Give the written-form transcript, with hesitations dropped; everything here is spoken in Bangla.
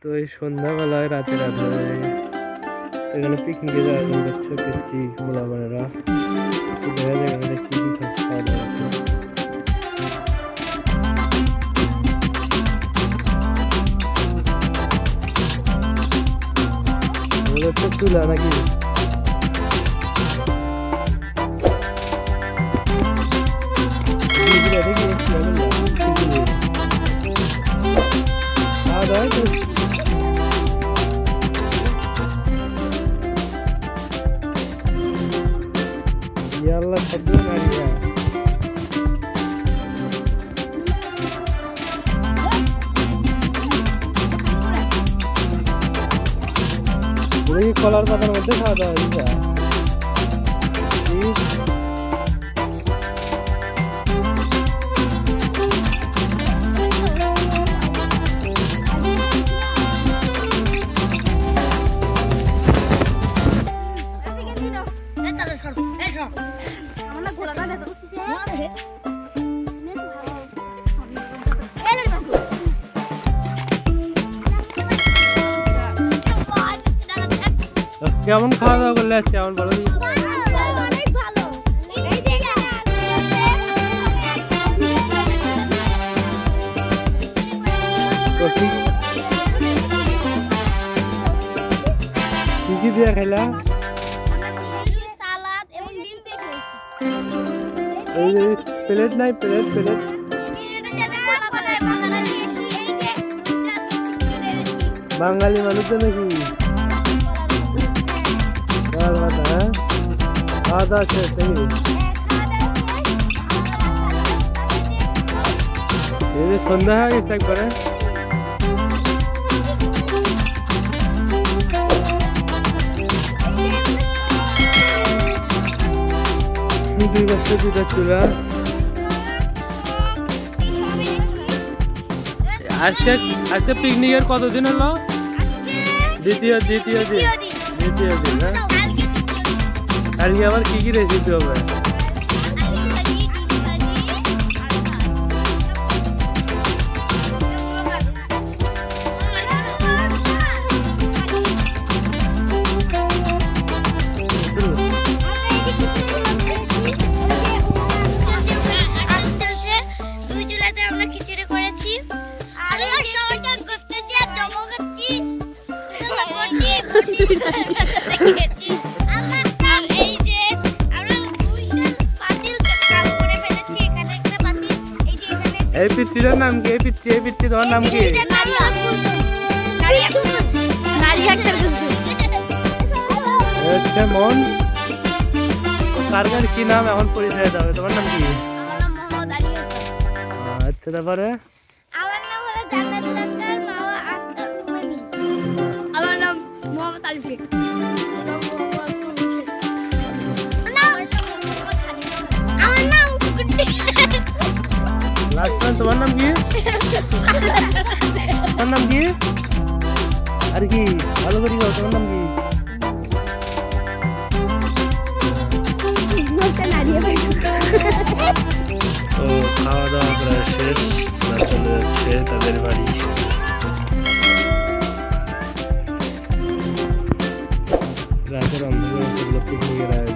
তো এই সন্ধ্যাবেলায় রাতের আধারে এখানে পিকনিকে যাওয়ার জন্য পেয়েছি মোলামানেরা। দেখা যায় এখানে কি কি খাওয়া দাওয়া হচ্ছে চুলা নাকি খাওয়া দাওয়া আল্লাহ শব্দ নারীরা কলার পাতার মধ্যে খাওয়া দাওয়া হয়েছে। কেমন খাওয়া দাওয়া করলে আজকে কেমন বলো? কি কি দিয়ে খাইলা? প্লেট নাই, প্লেট প্লেট বাঙালি মানুষ তো নাকি খাওয়া দাওয়া শেষ নাকি? সন্ধ্যা হয়ে গেছে একবারে। চুলা আজকে পিকনিকের কতদিন হলো? দ্বিতীয় দিন। কালকে আবার কি কি রেসিপি হবে? এই পিচ্ছিটার নাম কি? এই পিচ্ছি তোর নাম কি? মন কার কি নাম এখন পরিচয় দেবে? তোমার নাম কি? আচ্ছা তারপরে তোমার নাম কি? তোমার নাম কি? আর কি ভালো করি তোমার নাম কি? তো খাওয়া দাওয়া প্রায় শেষ, চলে যাচ্ছে তাদের বাড়ি। রাতের অন্ধকার পিকনিকের